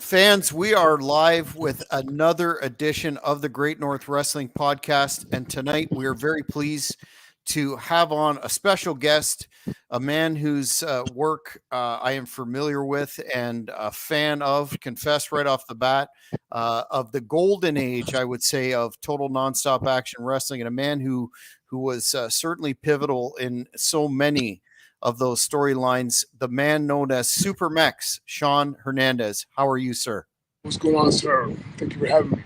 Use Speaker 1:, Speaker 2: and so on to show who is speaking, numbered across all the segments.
Speaker 1: Fans, we are live with another edition of the Great North Wrestling Podcast. And tonight we are very pleased to have on a special guest, a man whose work I am familiar with and a fan of, confess right off the bat, of the golden age, I would say, of total nonstop action wrestling, and a man who was certainly pivotal in so many of those storylines, the man known as Super Mex, Shawn Hernandez. How are you, sir?
Speaker 2: What's going on, sir? Thank you for having me.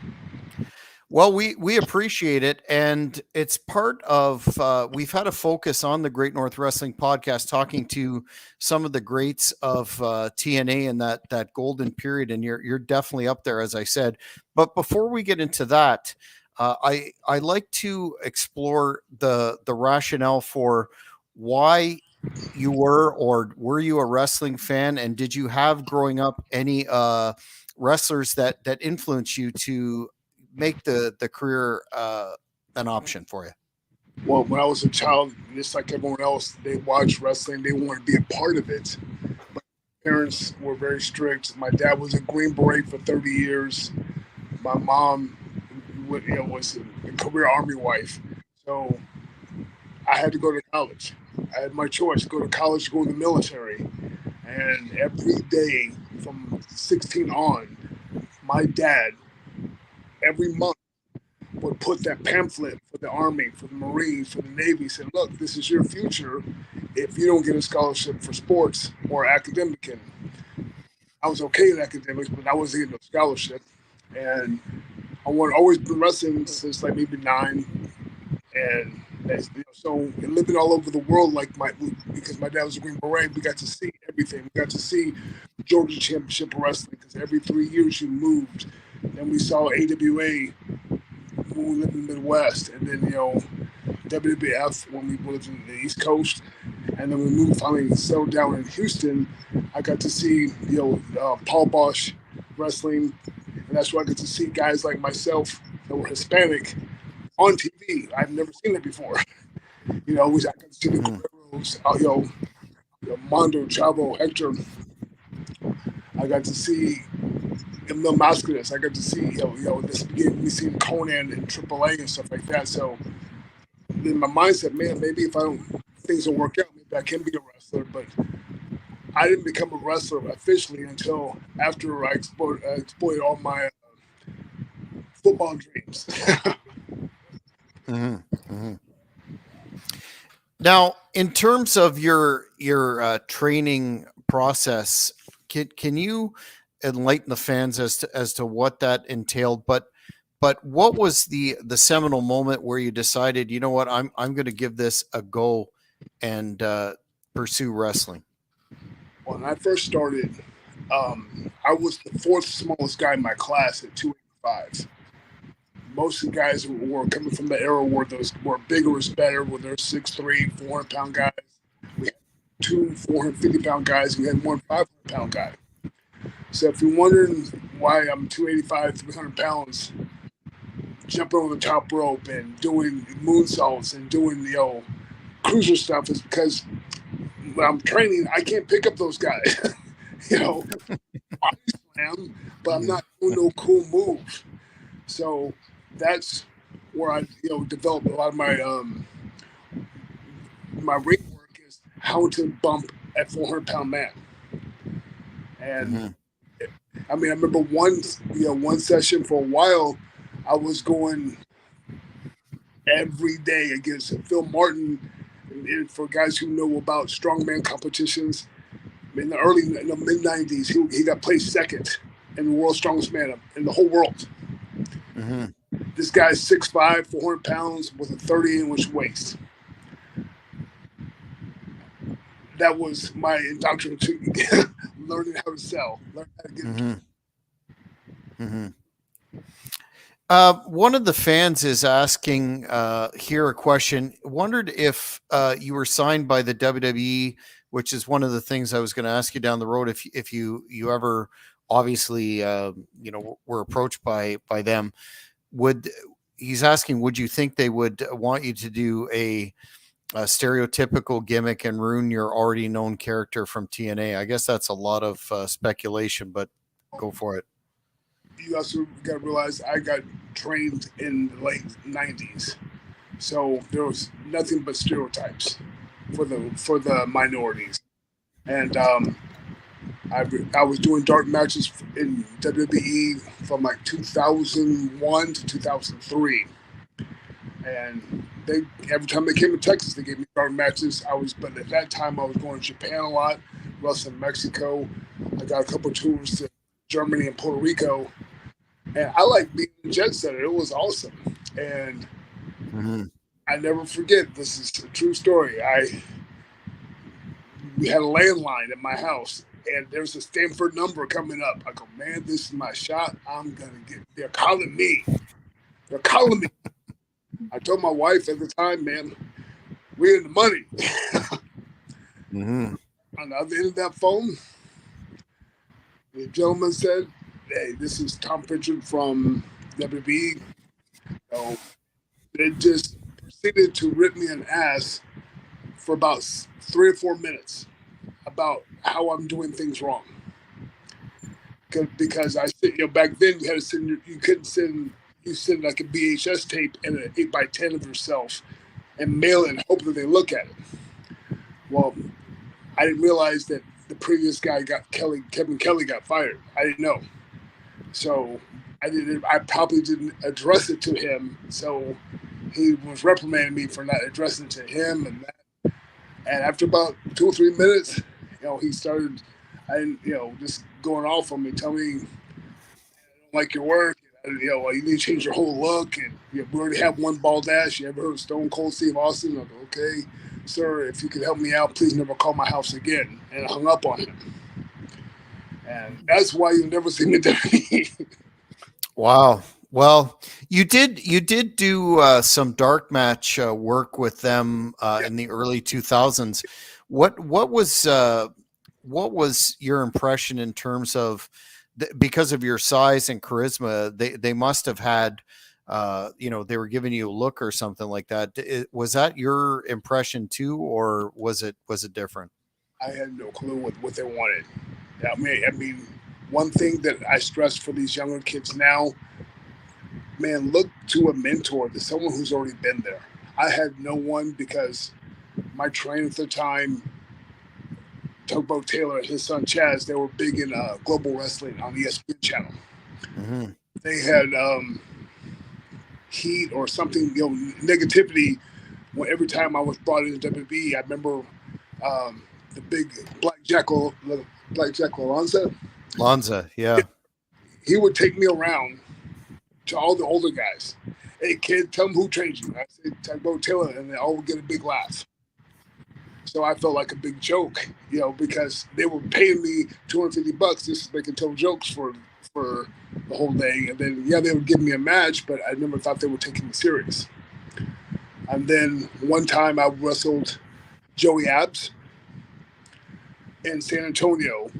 Speaker 1: Well, we appreciate it, and it's part of we've had a focus on the Great North Wrestling Podcast, talking to some of the greats of TNA in that golden period, and you're definitely up there, as I said. But before we get into that, I like to explore the rationale for why you were, or were you a wrestling fan, and did you have growing up any wrestlers that influenced you to make the career an option for you?
Speaker 2: Well, when I was a child, just like everyone else, they watched wrestling. They wanted to be a part of it. But parents were very strict. My dad was a Green Beret for 30 years. My mom, was a career Army wife. So I had to go to college. I had my choice: go to college, go in the military. And every day from 16 on, my dad, every month, would put that pamphlet for the Army, for the Marines, for the Navy, said, look, this is your future if you don't get a scholarship for sports or academic. And I was okay in academics, but I wasn't getting a scholarship. And I wanted always been wrestling since like maybe 9. And so living all over the world, because my dad was a Green Beret, we got to see everything. We got to see Georgia Championship Wrestling, because every 3 years you moved. Then we saw AWA when we lived in the Midwest, and then WWF when we lived in the East Coast, and then we moved, finally settled down in Houston. I got to see Paul Bosch wrestling, and that's where I got to see guys like myself that were Hispanic on TV. I've never seen it before. I got to see the Guerreros, Mondo, Chavo, Hector. I got to see Emil Mascaris. I got to see, this beginning, we seen Conan and AAA and stuff like that. So then my mindset, man, maybe if things don't work out, maybe I can be a wrestler. But I didn't become a wrestler officially until after I exploited all my football dreams.
Speaker 1: Mm-hmm. Mm-hmm. Now, in terms of your training process, can you enlighten the fans as to what that entailed? But what was the seminal moment where you decided, you know what, I'm going to give this a go and pursue wrestling?
Speaker 2: When I first started, I was the fourth smallest guy in my class at 285. Most of the guys who were coming from the era where those were bigger is better, where they're 6'3", 400-pound guys. We had 450-pound guys. We had one 500-pound guy. So if you're wondering why I'm 285, 300 pounds, jumping on the top rope and doing moonsaults and doing cruiser stuff, is because when I'm training, I can't pick up those guys. I slam, but I'm not doing no cool move. So that's where I developed a lot of my ring work, is how to bump at 400-pound man. And I mean, I remember one session for a while, I was going every day against Phil Martin. And for guys who know about strongman competitions, in the mid '90s, he got placed second in the world's strongest man in the whole world.
Speaker 1: Mm-hmm.
Speaker 2: This guy's 6'5", 400 pounds with a 30-inch waist. That was my indoctrination to learning how to sell, learning how to get.
Speaker 1: Mm-hmm. Mm-hmm. One of the fans is asking here a question. Wondered if you were signed by the WWE, which is one of the things I was going to ask you down the road. If you ever obviously were approached by them, he's asking, would you think they would want you to do a stereotypical gimmick and ruin your already known character from TNA? I guess that's a lot of speculation, but Go for it.
Speaker 2: You also got to realize I got trained in the late '90s, so there was nothing but stereotypes for the minorities, and I was doing dark matches in WWE from like 2001 to 2003, and they every time they came to Texas, they gave me dark matches. But at that time I was going to Japan a lot, wrestling Mexico. I got a couple tours to Germany and Puerto Rico, and I like being in Jet Center. It was awesome, and
Speaker 1: Mm-hmm.
Speaker 2: I never forget. This is a true story. We had a landline at my house, and there's a Stanford number coming up. I go, man, this is my shot. I'm gonna get. They're calling me. They're calling me. I told my wife at the time, man, we're in the money.
Speaker 1: Mm-hmm.
Speaker 2: On the other end of that phone, the gentleman said, "Hey, this is Tom Pritchard from WB." So they just proceeded to rip me an ass for about 3 or 4 minutes about how I'm doing things wrong. Because back then you had to send you couldn't send you send like a VHS tape and an 8x10 of yourself and mail it and hope that they look at it. Well, I didn't realize that the previous guy Kevin Kelly got fired. I didn't know, so I probably didn't address it to him. So he was reprimanding me for not addressing it to him, and after about 2 or 3 minutes, he started, just going off on me, telling me, I don't like your work. You need to change your whole look. And we already have one bald ass. You ever heard of Stone Cold Steve Austin? I go, okay, sir, if you could help me out, please never call my house again. And I hung up on him. And that's why you never see me WWE.
Speaker 1: Wow. Well, you did do some dark match work with them in the early 2000s. What was your impression in terms of because of your size and charisma? They must have had they were giving you a look or something like that. Was that your impression too, or was it different?
Speaker 2: I had no clue what they wanted. I mean, one thing that I stress for these younger kids now, man, look to a mentor, to someone who's already been there. I had no one because my trainer at the time, Tugboat Taylor and his son Chaz, they were big in global wrestling on the ESPN channel.
Speaker 1: Mm-hmm.
Speaker 2: They had heat or something, negativity. When every time I was brought into WB, I remember the big Black Jack Alonso.
Speaker 1: Lanza, yeah.
Speaker 2: He would take me around to all the older guys. Hey kid, tell them who trained you. I said Tugboat Taylor, and they all would get a big laugh. So I felt like a big joke, because they were paying me $250 just so they could tell jokes for the whole day. And then they would give me a match, but I never thought they were taking me serious. And then one time I wrestled Joey Abs in San Antonio.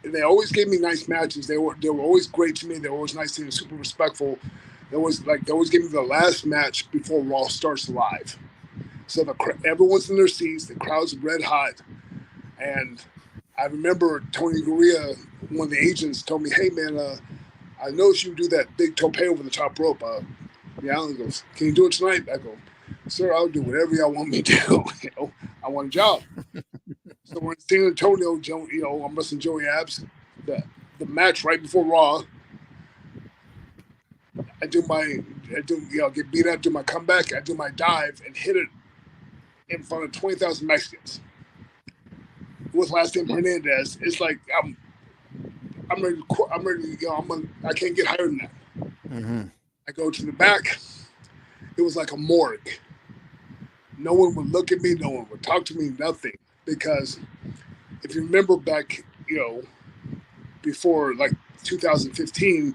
Speaker 2: They always gave me nice matches. They were always great to me. They were always nice to me, super respectful. They always gave me the last match before Raw starts live. So everyone's in their seats, the crowd's red hot, and I remember Tony Gurria, one of the agents, told me, "Hey man, I noticed you do that big tope over the top rope." Alan goes, "Can you do it tonight?" I go, "Sir, I'll do whatever y'all want me to do. I want a job." So we're in San Antonio, I'm wrestling Joey Abs. The match right before Raw, get beat up, do my comeback, I do my dive and hit it in front of 20,000 Mexicans with last name Hernandez. It's like I'm ready. I'm ready. I can't get higher than that.
Speaker 1: Mm-hmm.
Speaker 2: I go to the back. It was like a morgue. No one would look at me. No one would talk to me. Nothing. Because if you remember back, before like 2015,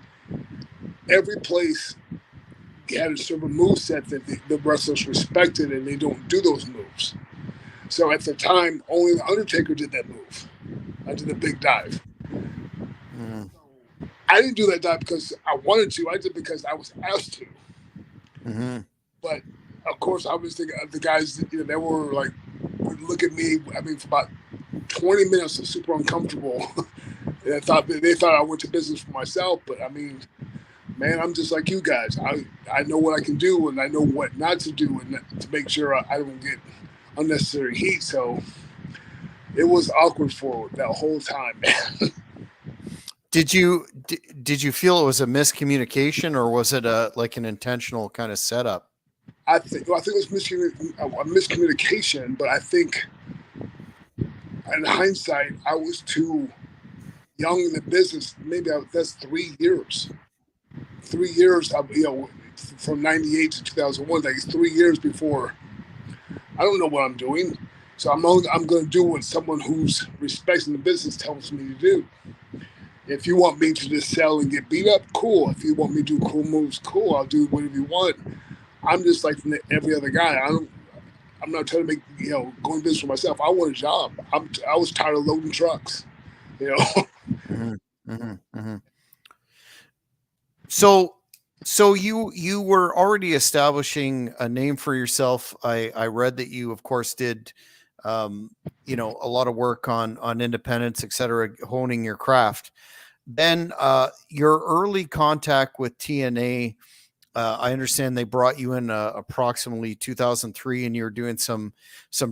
Speaker 2: every place had a certain move set that the wrestlers respected, and they don't do those moves. So at the time, only the Undertaker did that move. I did the big dive.
Speaker 1: Mm-hmm.
Speaker 2: I didn't do that dive because I wanted to. I did it because I was asked to.
Speaker 1: Mm-hmm.
Speaker 2: But of course, obviously, the guys, they were like, would look at me. I mean, for about 20 minutes, I'm super uncomfortable. And they thought I went to business for myself, but I mean, man, I'm just like you guys. I know what I can do, and I know what not to do, and to make sure I don't get unnecessary heat. So it was awkward for that whole time, man.
Speaker 1: Did you feel it was a miscommunication, or was it a like an intentional kind of setup?
Speaker 2: I think it was a miscommunication, but I think in hindsight, I was too young in the business. Maybe that's 3 years. 3 years, from '98 to 2001. Like it's 3 years before I don't know what I'm doing. So I'm going to do what someone who's respecting the business tells me to do. If you want me to just sell and get beat up, cool. If you want me to do cool moves, cool. I'll do whatever you want. I'm just like every other guy. I'm not trying to make going business for myself. I want a job. I was tired of loading trucks. You know.
Speaker 1: Mm-hmm, mm-hmm, mm-hmm. So you were already establishing a name for yourself. I read that you, of course, did a lot of work on independence, et cetera, honing your craft. Then your early contact with TNA, I understand they brought you in approximately 2003, and you were doing some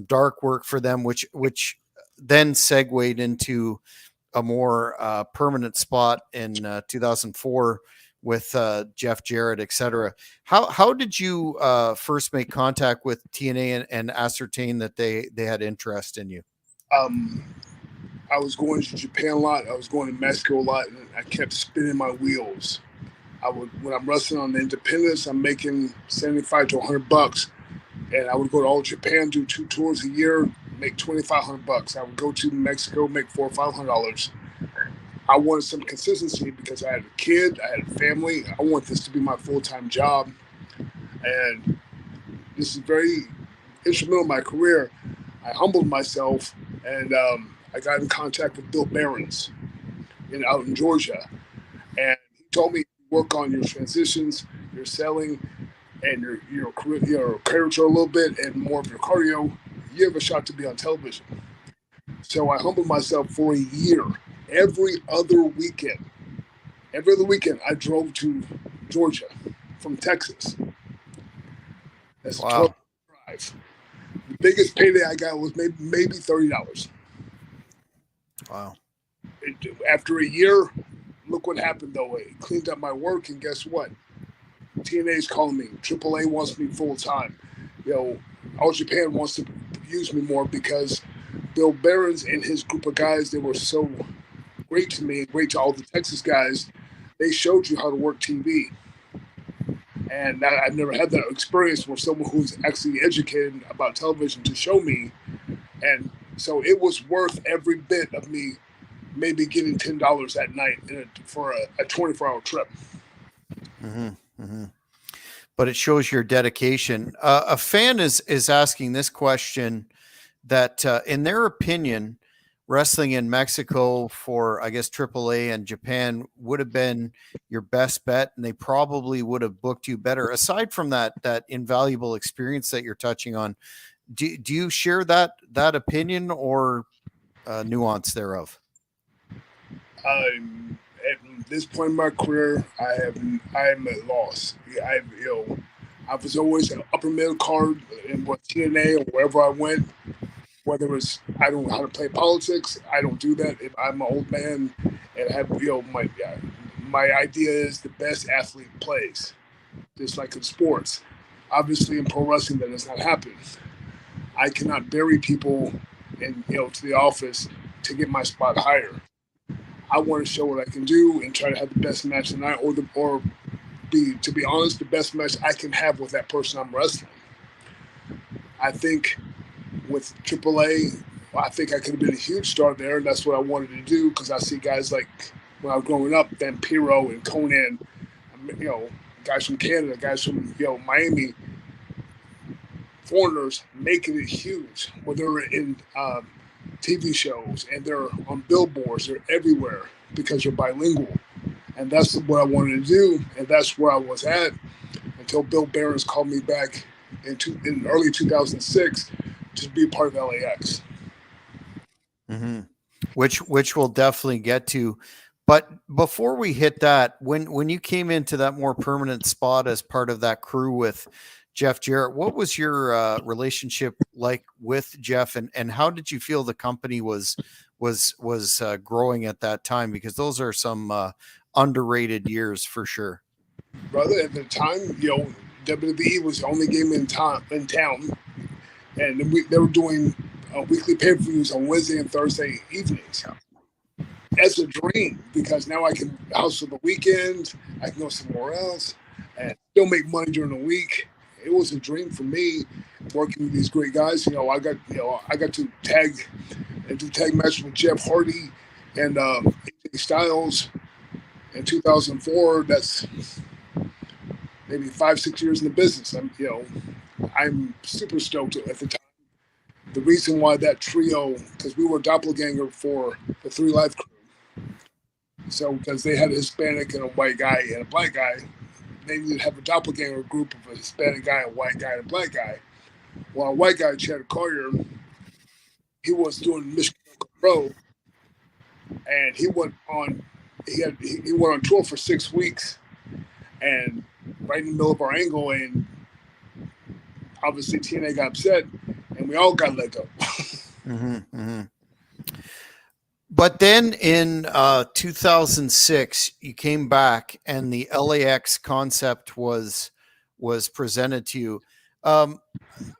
Speaker 1: dark work for them, which then segued into a more permanent spot in 2004 with Jeff Jarrett, et cetera. How did you first make contact with TNA and ascertain that they had interest in you?
Speaker 2: um, I was going to Japan a lot. I was going to Mexico a lot, and I kept spinning my wheels. I would when I'm wrestling on the independence, I'm making 75 to 100 bucks, and I would go to all Japan, do 2 tours a year, make 2,500 bucks. I would go to Mexico, make $400 or $500. I wanted some consistency because I had a kid, I had a family. I want this to be my full time job, and this is very instrumental in my career. I humbled myself, and I got in contact with Bill Behrens out in Georgia, and he told me work on your transitions, your selling, and your character a little bit, and more of your cardio. You have a shot to be on television. So I humbled myself for a year. Every other weekend, every other weekend, I drove to Georgia from Texas. That's a 12
Speaker 1: Wow.
Speaker 2: drive. The biggest payday I got was maybe $30.
Speaker 1: Wow.
Speaker 2: After a year, look what happened though. It cleaned up my work, and guess what? TNA's calling me. AAA wants me full time. All Japan wants to use me more because Bill Behrens and his group of guys, they were so great to me, great to all the Texas guys. They showed you how to work TV. And I've never had that experience from someone who's actually educated about television to show me. And so it was worth every bit of me maybe getting $10 that night for a 24-hour trip.
Speaker 1: Mm-hmm, mm-hmm. But it shows your dedication. A fan is asking this question that, in their opinion, wrestling in Mexico for, I guess, AAA and Japan would have been your best bet, and they probably would have booked you better. Aside from that invaluable experience that you're touching on, do you share that opinion or nuance thereof?
Speaker 2: At this point in my career, I am at loss. I was always an upper middle card in what TNA or wherever I went. Whether it's I don't know how to play politics, I don't do that. If I'm an old man and I have my idea is the best athlete plays, just like in sports. Obviously, in pro wrestling, that does not happen. I cannot bury people in to the office to get my spot higher. I want to show what I can do and try to have the best match tonight, or be to be honest, the best match I can have with that person I'm wrestling. I think with AAA, I think I could have been a huge star there, and that's what I wanted to do because I see guys like when I was growing up, Vampiro and Conan, guys from Canada, guys from Miami, foreigners making it huge. When they're in TV shows and they're on billboards, they're everywhere because they're bilingual, and that's what I wanted to do, and that's where I was at until Bill Behrens called me back in early 2006 to be a part of LAX.
Speaker 1: Mm-hmm. which we'll definitely get to. But before we hit that, when you came into that more permanent spot as part of that crew with Jeff Jarrett, what was your relationship like with Jeff, and how did you feel the company was growing at that time? Because those are some underrated years for sure.
Speaker 2: Brother, at the time, WWE was the only game in town, and they were doing weekly pay-per-views on Wednesday and Thursday evenings. That's a dream because now I can hustle the weekends, I can go somewhere else, and still make money during the week. It was a dream for me working with these great guys. I got to tag and do tag matches with Jeff Hardy and AJ Styles in 2004. That's maybe 5-6 years in the business. I'm super stoked at the time. The reason why that trio, because we were doppelganger for the Three Life Crew. So because they had a Hispanic and a white guy and a black guy, they needed to have a doppelganger group of a Hispanic guy, a white guy, and a black guy. Well, a white guy, Chad Collier, he was doing Michigan Pro, and he went on. He went on tour for 6 weeks, and right in the middle of our angle, and obviously TNA got upset, and we all got let go.
Speaker 1: Mm-hmm, mm-hmm. But then in 2006, you came back, and the LAX concept was presented to you. Um,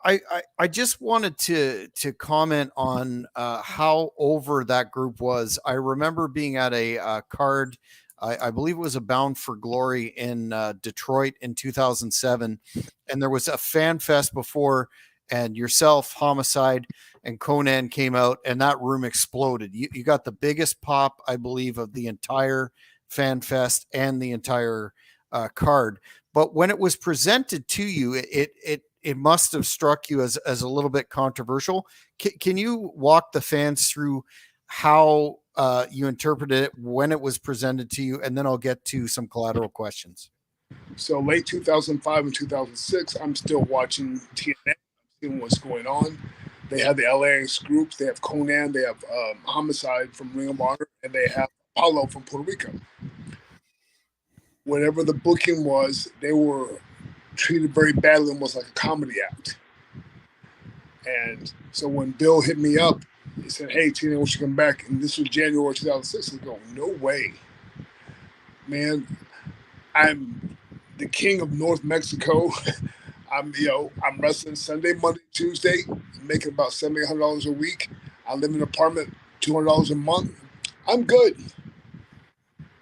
Speaker 1: I just wanted to comment on how over that group was. I remember being at a card. I believe it was a Bound for Glory in Detroit in 2007, and there was a fan fest before, and yourself, Homicide, and Conan came out, and that room exploded. You got the biggest pop, I believe, of the entire fan fest and the entire card. But when it was presented to you, it must have struck you as a little bit controversial. Can you walk the fans through how you interpreted it when it was presented to you, and then I'll get to some collateral questions.
Speaker 2: So late 2005 and 2006, I'm still watching TNA, seeing what's going on. They have the LAX groups. They have Conan. They have Homicide from Ring of Honor, and they have Apollo from Puerto Rico. Whatever the booking was, they were treated very badly, almost like a comedy act. And so when Bill hit me up, he said, "Hey, TNA wants you to come back," and this was January 2006. I go, "No way, man! I'm the king of North Mexico." I'm wrestling Sunday, Monday, Tuesday, making about $700 a week. I live in an apartment, $200 a month. I'm good.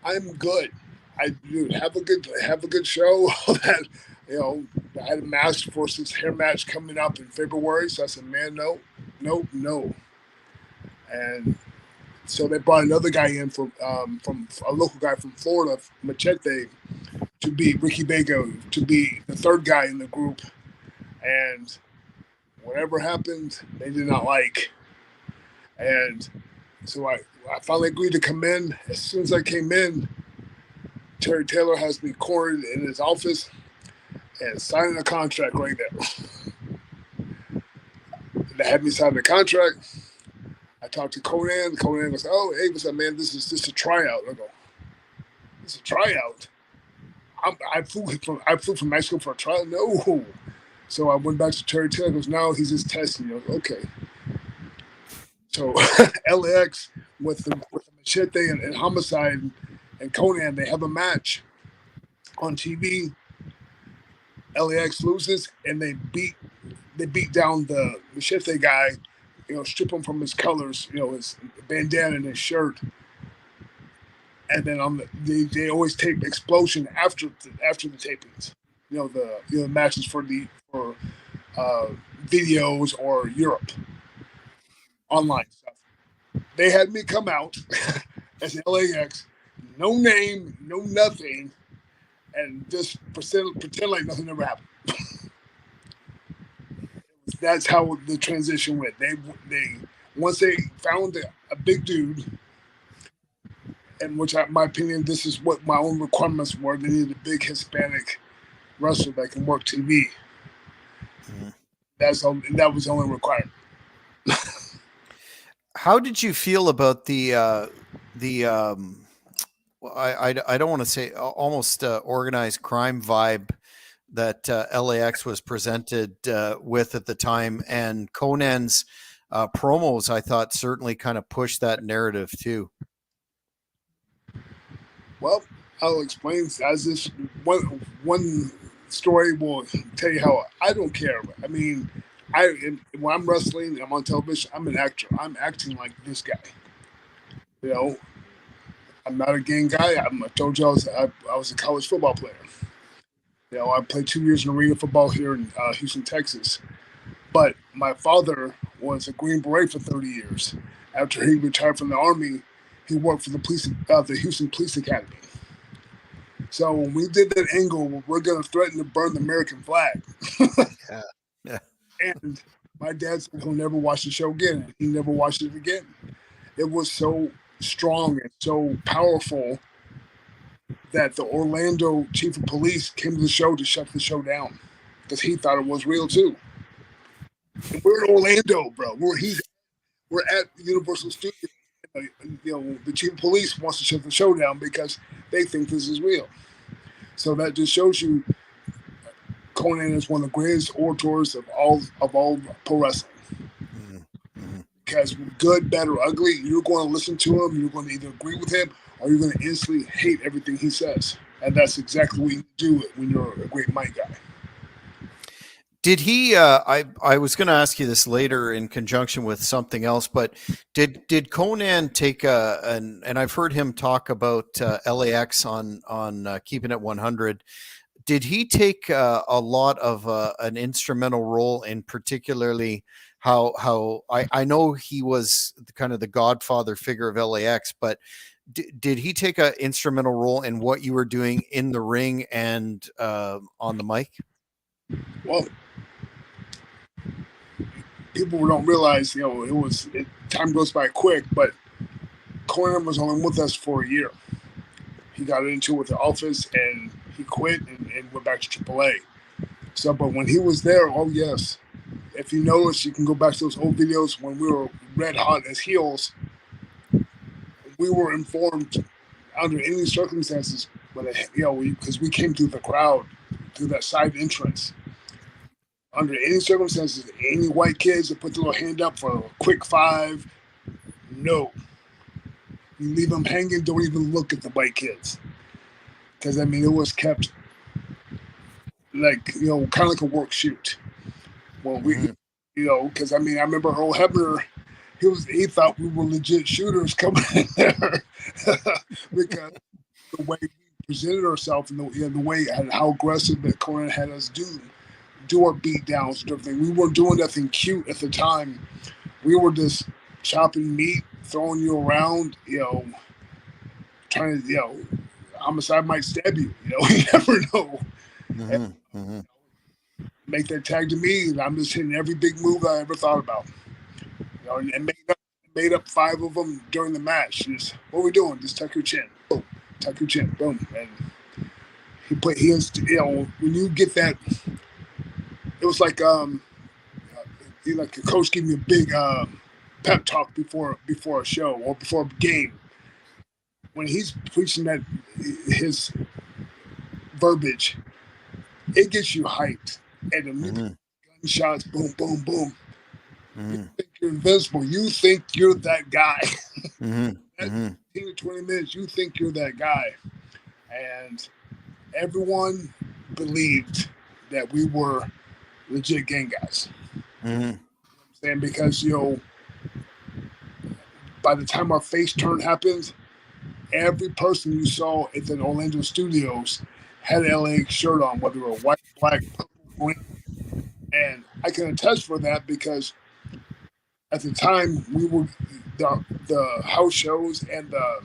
Speaker 2: I'm good. Have a good show. I had a Master Forces hair match coming up in February, so I said, "Man, no, no, no." And so they brought another guy in from a local guy from Florida, Machete, to be Ricky Vega, to be the third guy in the group. And whatever happened, they did not like. And so I finally agreed to come in. As soon as I came in, Terry Taylor has me cornered in his office and signing a contract right there. They had me sign the contract. I talked to Conan. Conan goes, "Oh, hey, what's up, man? This is just a tryout." I go, "It's a tryout? I flew from Mexico for a tryout? No." So I went back to Terry Taylor. He goes, "No, he's just testing you." Okay. So LAX with the Machete and Homicide and Conan, they have a match on TV. LAX loses, and they beat down the Machete guy, strip him from his colors, his bandana and his shirt. And then they always tape Explosion after the tapings. The matches for videos or Europe online stuff. They had me come out as LAX, no name, no nothing, and just pretend like nothing ever happened. That's how the transition went. They once they found a big dude, and my opinion, this is what my own requirements were. They needed a big Hispanic wrestler that can work TV. Mm-hmm. That was the only requirement.
Speaker 1: How did you feel about the well, I don't want to say almost organized crime vibe that LAX was presented with at the time, and Conan's promos, I thought, certainly kind of pushed that narrative too.
Speaker 2: Well, I'll explain as this one story will tell you how I don't care. I mean, when I'm wrestling, I'm on television. I'm an actor. I'm acting like this guy. You know, I'm not a gang guy. I told you I was a college football player. I played 2 years in arena football here in Houston, Texas. But my father was a Green Beret for 30 years. After he retired from the Army, he worked for the Houston Police Academy. So when we did that angle, we're going to threaten to burn the American flag.
Speaker 1: Yeah. Yeah.
Speaker 2: And my dad said he'll never watch the show again. He never watched it again. It was so strong and so powerful that the Orlando chief of police came to the show to shut the show down because he thought it was real too. And we're in Orlando, bro. We're at Universal Studios. The chief of police wants to shut the show down because they think this is real. So that just shows you Conan is one of the greatest orators of all pro wrestling.
Speaker 1: Mm-hmm.
Speaker 2: Because good, bad, or ugly, you're going to listen to him. You're going to either agree with him or you're going to instantly hate everything he says. And that's exactly what you do when you're a great mic guy.
Speaker 1: Did he? I was going to ask you this later in conjunction with something else, but did Conan take and I've heard him talk about LAX on Keeping It 100. Did he take a lot of an instrumental role in particularly how I know he was kind of the godfather figure of LAX, but did he take an instrumental role in what you were doing in the ring and on the mic?
Speaker 2: Well, people don't realize, time goes by quick, but Conan was only with us for a year. He got into it with the office and he quit and went back to AAA. So, but when he was there, oh yes, if you notice, you can go back to those old videos when we were red hot as heels. We were informed under any circumstances, because we came through the crowd, through that side entrance. Under any circumstances, any white kids that put their little hand up for a quick five, no. You leave them hanging, don't even look at the white kids. Because, it was kept like, kind of like a work shoot. Well, because, I remember Earl Hebner, he thought we were legit shooters coming in there because the way we presented ourselves and the way and how aggressive that Conan had us do our beat downs and everything. We weren't doing nothing cute at the time. We were just chopping meat, throwing you around, trying to, homicide might stab you, you never know. And make that tag to me, and I'm just hitting every big move I ever thought about. And made up 5 of them during the match. Just, what are we doing? Just tuck your chin. Boom. Tuck your chin. Boom. And when you get that, it was like like a coach giving you a big pep talk before a show or before a game. When he's preaching that his verbiage, it gets you hyped. And the gunshots, boom, boom, boom. You think you're invincible. You think you're that guy. 15 to 20 minutes, you think you're that guy. And everyone believed that we were legit gang guys. And because, by the time our face turn happens, every person you saw at the Orlando studios had an LA shirt on, whether it were white, black, purple, green. And I can attest for that because at the time we were the house shows and the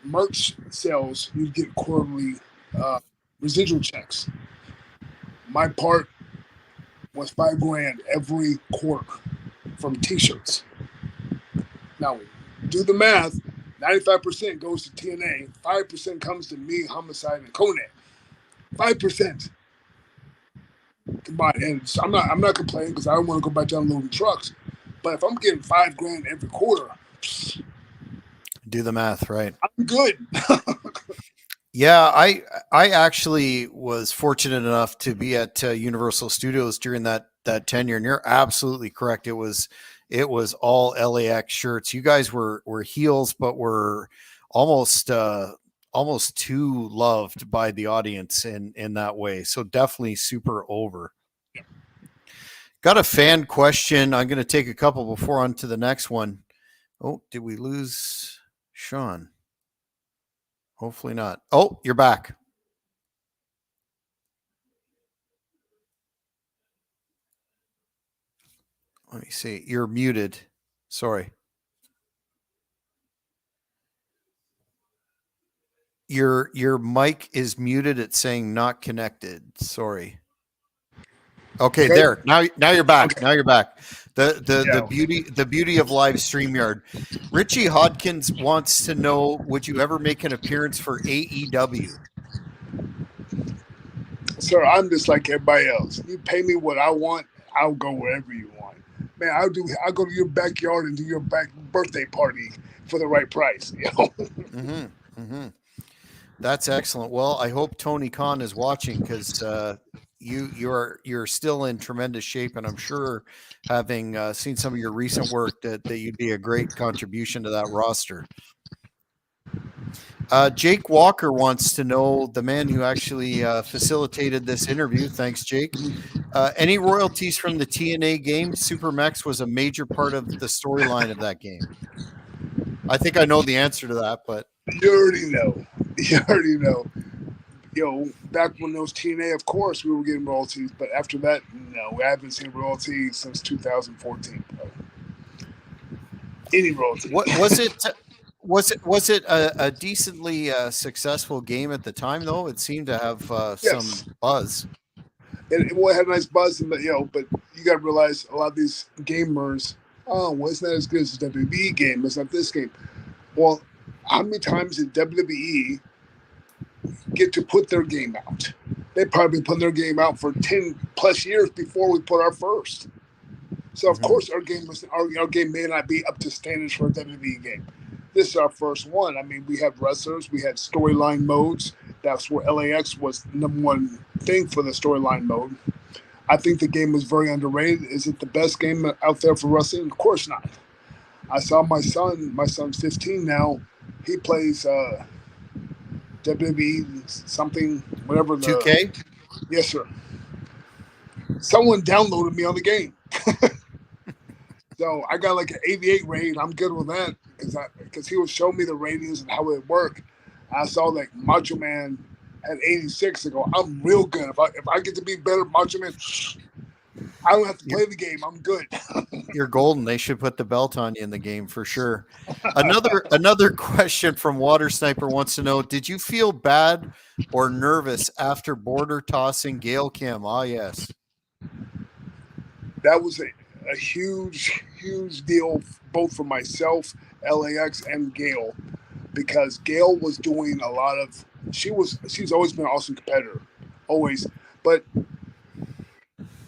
Speaker 2: merch sales, you'd get quarterly residual checks. My part was $5,000 every quarter from T-shirts. Now, do the math. 95% goes to TNA. 5% comes to me, Homicide, and Conan. 5% combined. And I'm not complaining because I don't want to go back down loading trucks. But if I'm getting $5,000 every quarter,
Speaker 1: Do the math, right?
Speaker 2: I'm good.
Speaker 1: Yeah, I actually was fortunate enough to be at Universal Studios during that tenure, and you're absolutely correct. It was all LAX shirts. You guys were heels, but were almost almost too loved by the audience in that way. So definitely super over. Got a fan question. I'm going to take a couple before on to the next one. Oh, did we lose Shawn? Hopefully not. Oh, you're back. Let me see. You're muted. Sorry. Your mic is muted. It's saying not connected. Sorry. Okay,
Speaker 2: Okay.
Speaker 1: there. Now you're back.
Speaker 2: Okay.
Speaker 1: Now you're back. The
Speaker 2: Yeah.
Speaker 1: the beauty of live StreamYard. Richie Hodkins wants to know, would you ever make an appearance for AEW?
Speaker 2: Sir, I'm just like everybody else. You pay me what I want, I'll go wherever you want. Man, I'll go to your backyard and do your back birthday party for the right price. You know?
Speaker 1: Mm-hmm. Mm-hmm. That's excellent. Well, I hope Tony Khan is watching, because you're still in tremendous shape, and I'm sure, having seen some of your recent work, that you'd be a great contribution to that roster. Jake Walker wants to know, the man who actually facilitated this interview. Thanks, Jake. Any royalties from the TNA game? Super Mex was a major part of the storyline of that game. I think I know the answer to that, but
Speaker 2: You already know. You already know. Back when those TNA, of course, we were getting royalties, but after that, no, we haven't seen royalties since 2014. Any royalties.
Speaker 1: what was it? Was it a decently successful game at the time, though? It seemed to have some
Speaker 2: Yes.
Speaker 1: buzz.
Speaker 2: It had a nice buzz, but but you got to realize a lot of these gamers, oh, well, it's not as good as the WWE game. It's not this game. Well, how many times did WWE get to put their game out? They probably put their game out for 10 plus years before we put our first. So of
Speaker 1: Mm-hmm.
Speaker 2: course our game may not be up to standards for a WWE game. This is our first one. I mean, we have wrestlers, we had storyline modes. That's where LAX was the number one thing for the storyline mode. I think the game was very underrated. Is it the best game out there for wrestling? Of course not. I saw my son. My son's 15 now. He plays WWE something, whatever the.
Speaker 1: 2K.
Speaker 2: Yes, sir. Someone downloaded me on the game. So I got like an 88 rating. I'm good with that because he was showing me the ratings and how it worked. I saw like Macho Man had 86. I go, I'm real good. If I get to be better, Macho Man, I don't have to play the game. I'm good.
Speaker 1: You're golden. They should put the belt on you in the game for sure. Another question from Water Sniper wants to know: did you feel bad or nervous after border tossing Gail Kim? Ah, yes.
Speaker 2: That was a huge, huge deal both for myself, LAX, and Gail because Gail was doing a lot of. She's always been an awesome competitor, always, but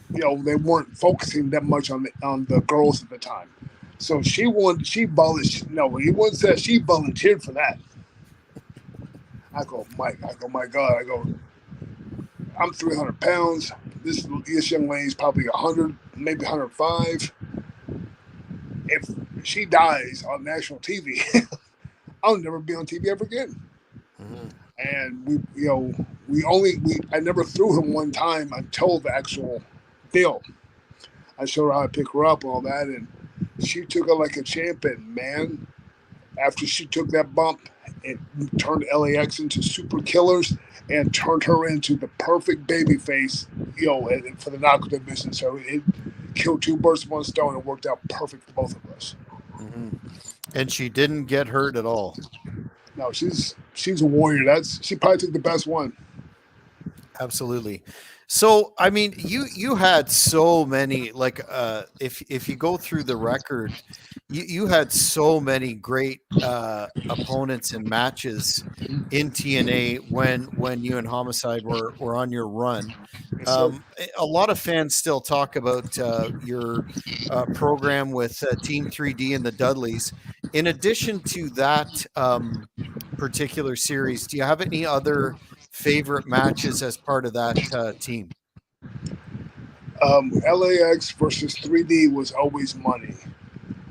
Speaker 2: they weren't focusing that much on the girls at the time. So she wanted she volunteered. No, he wasn't said she volunteered for that. My God. I go, I'm 300 pounds. This young lady's probably 100, maybe 105. If she dies on national TV, I'll never be on TV ever again.
Speaker 1: Mm-hmm.
Speaker 2: And I never threw him one time until the actual deal. I showed her how to pick her up and all that, and she took it like a champion, man. After she took that bump, it turned LAX into super killers and turned her into the perfect baby face, for the knockout division. So it killed two birds with one stone and worked out perfect for both of us.
Speaker 1: Mm-hmm. And she didn't get hurt at all.
Speaker 2: No, she's a warrior. She probably took the best one.
Speaker 1: Absolutely. So, I mean, you had so many, like, if you go through the record, you had so many great opponents and matches in TNA when you and Homicide were on your run.
Speaker 2: Yes, sir.
Speaker 1: A lot of fans still talk about your program with Team 3D and the Dudleys. In addition to that particular series, do you have any other favorite matches as part of that team?
Speaker 2: LAX versus 3D was always money.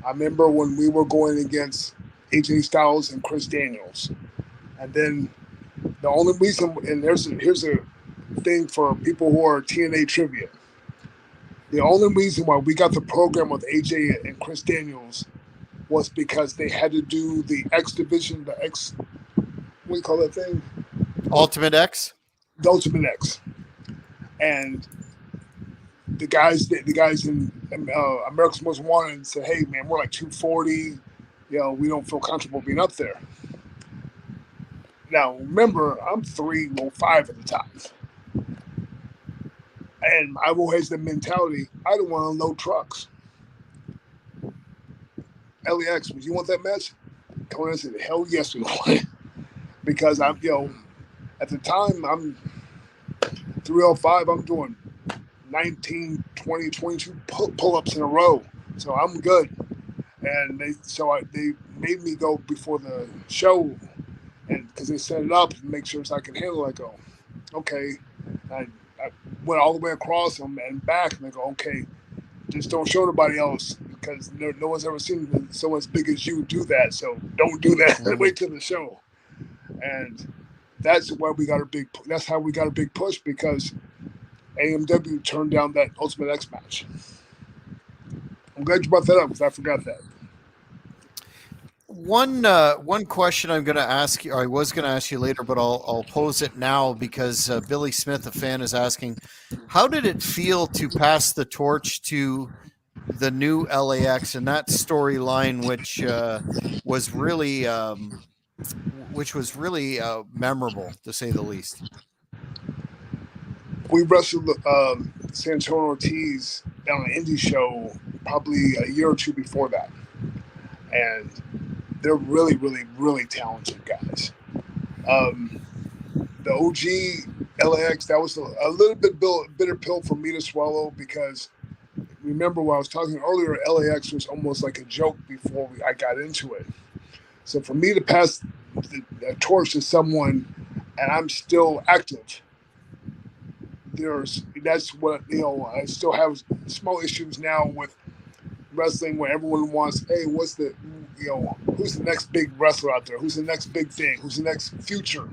Speaker 2: I remember when we were going against AJ Styles and Chris Daniels, and then the only reason, and here's a thing for people who are TNA trivia. The only reason why we got the program with AJ and Chris Daniels was because they had to do the X division, the X, what do you call that thing?
Speaker 1: Ultimate X?
Speaker 2: The Ultimate X. And the guys in America's Most Wanted said, hey, man, we're like 240. We don't feel comfortable being up there. Now, remember, I'm 305 at the time. And I've always the mentality, I don't want to unload trucks. LEX, would you want that match? Conan said, hell yes, we want it. Because I'm, at the time, I'm 305, I'm doing 19, 20, 22 pull-ups in a row. So I'm good. And they made me go before the show, and because they set it up and make sure I can handle it. I go, okay. I went all the way across them and back, and they go, okay, just don't show nobody else because no one's ever seen someone as big as you do that. So don't do that. Wait till the show. And that's why we got a big. That's how we got a big push because AMW turned down that Ultimate X match. I'm glad you brought that up because I forgot that.
Speaker 1: One question I'm going to ask you, or I was going to ask you later, but I'll pose it now because Billy Smith, a fan, is asking, how did it feel to pass the torch to the new LAX and that storyline, which was really memorable to say the least?
Speaker 2: We wrestled Santana Ortiz on an indie show probably a year or two before that, and they're really, really, really talented guys. The OG LAX, that was a little bit bitter pill for me to swallow because remember when I was talking earlier, LAX was almost like a joke before I got into it. So for me to pass the torch to someone and I'm still active, that's what, I still have small issues now with wrestling where everyone wants, hey, who's the next big wrestler out there? Who's the next big thing? Who's the next future?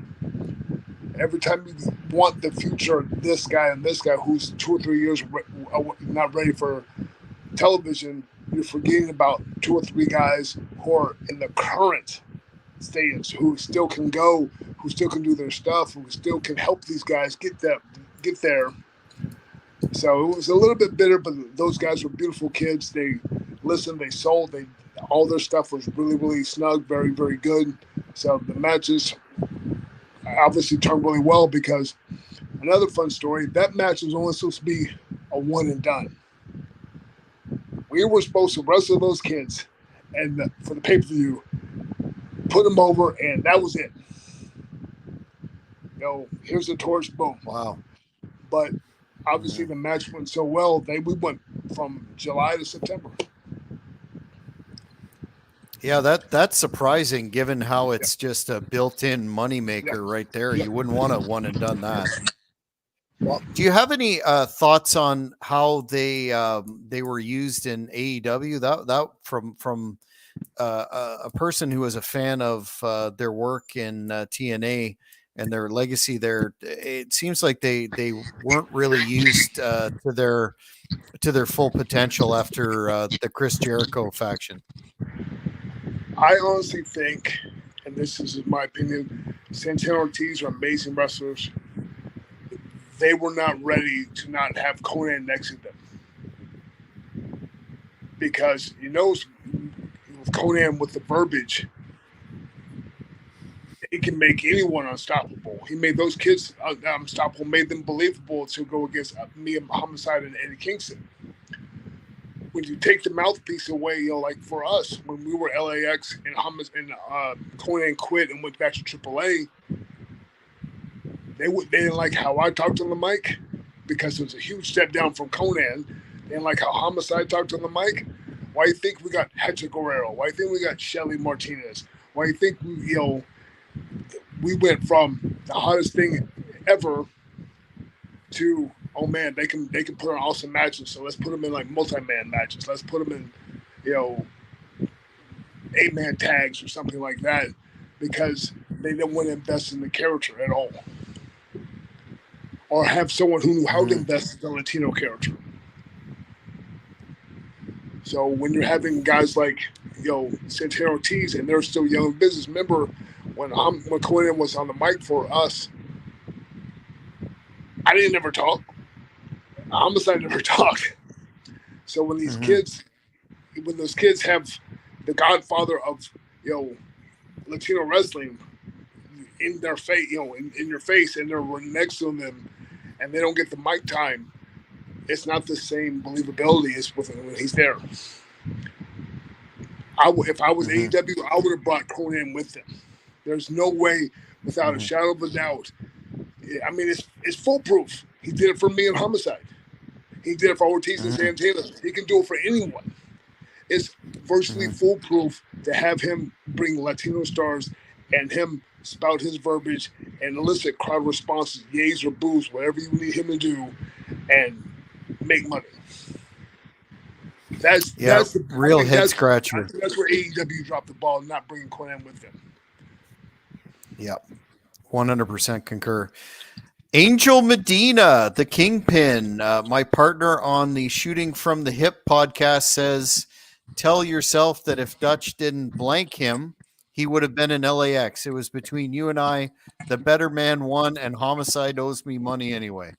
Speaker 2: Every time you want the future, this guy and this guy who's 2 or 3 years not ready for television, you're forgetting about 2 or 3 guys who are in the current stage, who still can go, who still can do their stuff, who still can help these guys get there. So it was a little bit bitter, but those guys were beautiful kids. They listened, they sold, all their stuff was really, really snug, very, very good. So the matches obviously turned really well because another fun story, that match was only supposed to be a one and done. We were supposed to wrestle those kids and for the pay-per-view, put them over, and that was it. Here's the torch, boom.
Speaker 1: Wow.
Speaker 2: But obviously the match went so well, we went from July to September.
Speaker 1: Yeah, that's surprising given how it's just a built-in moneymaker right there. You wouldn't want to one and done that. Well, do you have any thoughts on how they were used in AEW? That from a person who was a fan of their work in TNA and their legacy there, it seems like they weren't really used to their full potential after the Chris Jericho faction.
Speaker 2: I honestly think, and this is my opinion, Santana Ortiz are amazing wrestlers. They were not ready to not have Conan next to them. Because, with Conan, with the verbiage, he can make anyone unstoppable. He made those kids unstoppable, made them believable to go against me and Homicide and Eddie Kingston. When you take the mouthpiece away, like for us, when we were LAX and Conan quit and went back to AAA, they didn't like how I talked on the mic because it was a huge step down from Conan. They didn't like how Homicide talked on the mic. Why do you think we got Hector Guerrero? Why do you think we got Shelly Martinez? Why do you think we went from the hottest thing ever to, oh man, they can put on awesome matches. So let's put them in like multi-man matches. Let's put them in, you know, 8-man tags or something like that, because they didn't want to invest in the character at all, or have someone who knew how to invest in the Latino character. So when you're having guys like Santana Ortiz, and they're still young in business. Remember when Conan was on the mic for us, I didn't ever talk. Homicide never talked. So when these kids, when those kids have the godfather of Latino wrestling in their face, in your face, and they're next to them, and they don't get the mic time, it's not the same believability as when he's there. If I was AEW, I would have brought Conan with them. There's no way, without a shadow of a doubt. I mean, it's foolproof. He did it for me in Homicide. He did it for Ortiz and Santana. He can do it for anyone. It's virtually foolproof to have him bring Latino stars and him spout his verbiage and elicit crowd responses, yays or boos, whatever you need him to do, and make money. That's the
Speaker 1: real head scratcher.
Speaker 2: That's where AEW dropped the ball, not bringing Conan with them.
Speaker 1: Yep, 100% concur. Angel Medina, the Kingpin, my partner on the Shooting from the Hip podcast, says, tell yourself that if Dutch didn't blank him, he would have been in LAX. It was between you and I. The better man won, and Homicide owes me money anyway.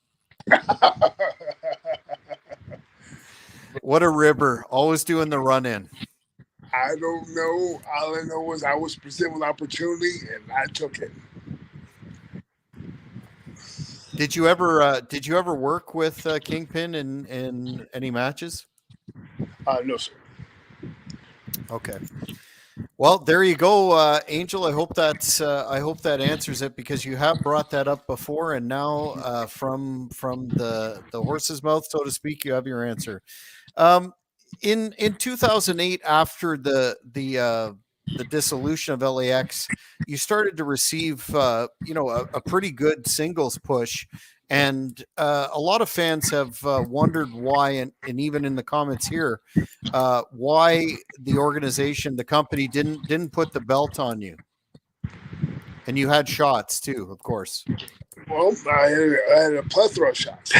Speaker 1: What a ribber. Always doing the run-in.
Speaker 2: I don't know. All I know was I was presented with opportunity, and I took it.
Speaker 1: Did you ever work with Kingpin in any matches?
Speaker 2: No, sir.
Speaker 1: Okay. Well, there you go, Angel. I hope that answers it, because you have brought that up before, and now from the horse's mouth, so to speak, you have your answer. In 2008, after the dissolution of LAX, you started to receive a pretty good singles push, and a lot of fans have wondered why, and even in the comments here, why the organization, the company, didn't put the belt on you. And you had shots too, of course.
Speaker 2: Well, I had a plethora of shots.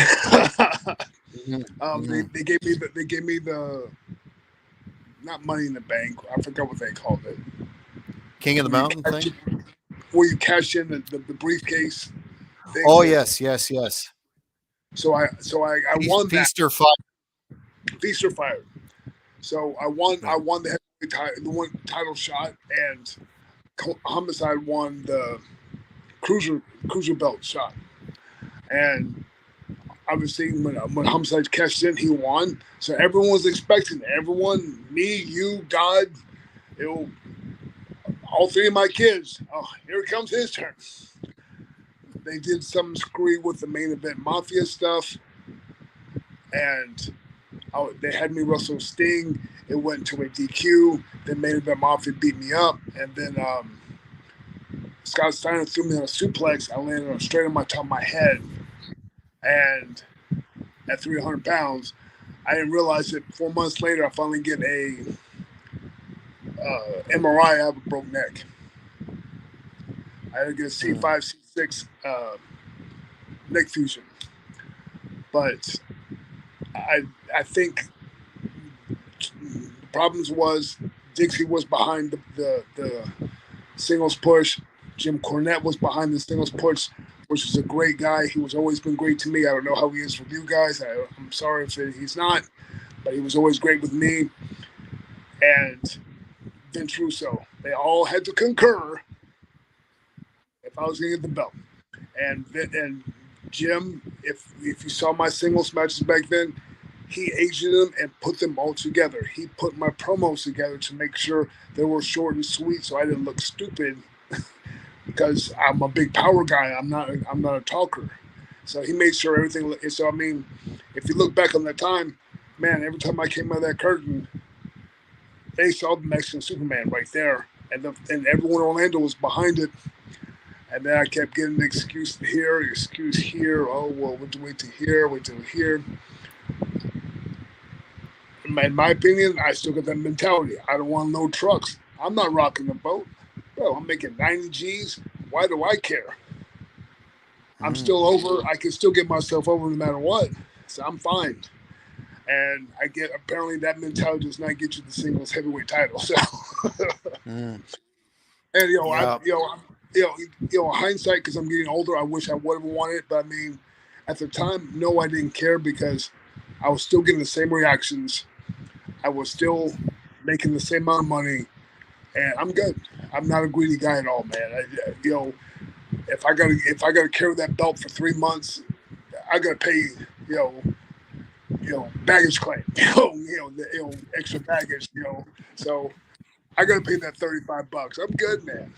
Speaker 2: They gave me the not Money in the Bank. I forgot what they called it.
Speaker 1: King of the Mountain thing?
Speaker 2: Where you cash in the briefcase thing.
Speaker 1: Oh, yes.
Speaker 2: So I won that.
Speaker 1: Feast or Fire.
Speaker 2: Feast or Fire. So I won the title shot, and Homicide won the cruiser belt shot. And obviously when Homicide cashed in, he won. So everyone was expecting it. Everyone, me, you, God, all three of my kids. Oh, here comes his turn. They did some screwy with the main event Mafia stuff, and they had me wrestle Sting. It went to a DQ. Then main event Mafia beat me up, and then Scott Steiner threw me on a suplex. I landed straight on my top of my head, and at 300 pounds, I didn't realize it. 4 months later, I finally get a MRI. I have a broke neck. I had to get a C5, C6 neck fusion. But I think the problems was Dixie was behind the singles push. Jim Cornette was behind the singles push, which is a great guy. He was always been great to me. I don't know how he is with you guys. I'm sorry if he's not, but he was always great with me. And Vince Russo. They all had to concur if I was going to get the belt. And Jim, if you saw my singles matches back then, he aged them and put them all together. He put my promos together to make sure they were short and sweet, so I didn't look stupid. Because I'm a big power guy, I'm not a talker. So he made sure everything. So I mean, if you look back on that time, man, every time I came out of that curtain, they saw the Mexican Superman right there, and everyone in Orlando was behind it. And then I kept getting an excuse here, excuse here. Oh well, wait till here, wait till here. In my opinion, I still got that mentality. I don't want no trucks. I'm not rocking the boat. Bro, I'm making 90 G's. Why do I care? I'm still over. I can still get myself over no matter what. So I'm fine. And I get apparently that mentality does not get you the singles heavyweight title. So, and
Speaker 1: Yeah.
Speaker 2: hindsight, because I'm getting older, I wish I would have won it. But I mean, at the time, no, I didn't care because I was still getting the same reactions. I was still making the same amount of money, and I'm good. I'm not a greedy guy at all, man. If I gotta carry that belt for 3 months, I gotta pay baggage claim, extra baggage, So I gotta pay that $35. I'm good, man.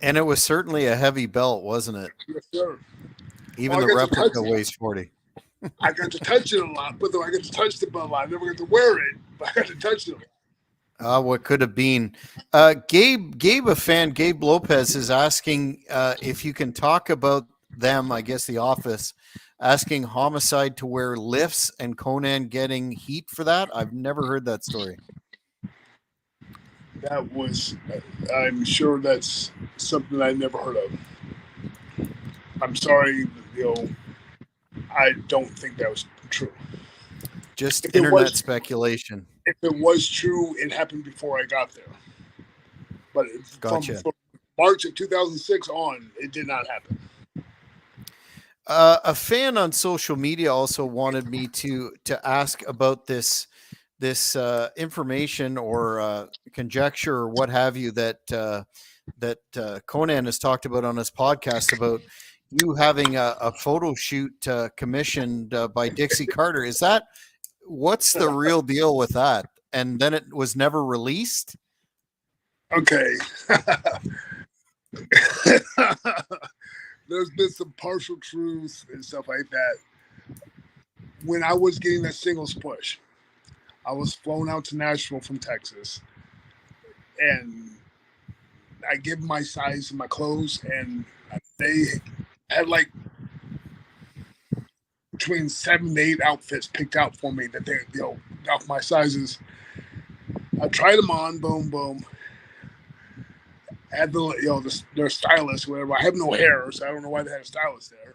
Speaker 1: And it was certainly a heavy belt, wasn't it?
Speaker 2: Yes, sir.
Speaker 1: Even
Speaker 2: Well,
Speaker 1: the replica weighs 40.
Speaker 2: I got to touch it a lot, but though I got to touch the belt a lot, I never got to wear it, but I got to touch it a lot.
Speaker 1: What could have been. Gabe, a fan, Gabe Lopez is asking if you can talk about them, I guess the office, asking Homicide to wear lifts and Conan getting heat for that. I've never heard that story.
Speaker 2: That was, I'm sure that's something I never heard of. I'm sorry, I don't think that was true.
Speaker 1: Just internet speculation.
Speaker 2: If it was true, it happened before I got there. But
Speaker 1: Gotcha.
Speaker 2: from March of 2006 on, it did not happen.
Speaker 1: A fan on social media also wanted me to ask about this information or conjecture or what have you that Conan has talked about on his podcast about you having a photo shoot commissioned by Dixie Carter. Is that what's the real deal with that? And then it was never released?
Speaker 2: Okay. There's been some partial truths and stuff like that. When I was getting that singles push, I was flown out to Nashville from Texas, and I give my size and my clothes, and they had like between 7 to 8 outfits picked out for me that they, off my sizes. I tried them on, boom, boom. Had their stylist, whatever. I have no hair, so I don't know why they had a stylist there.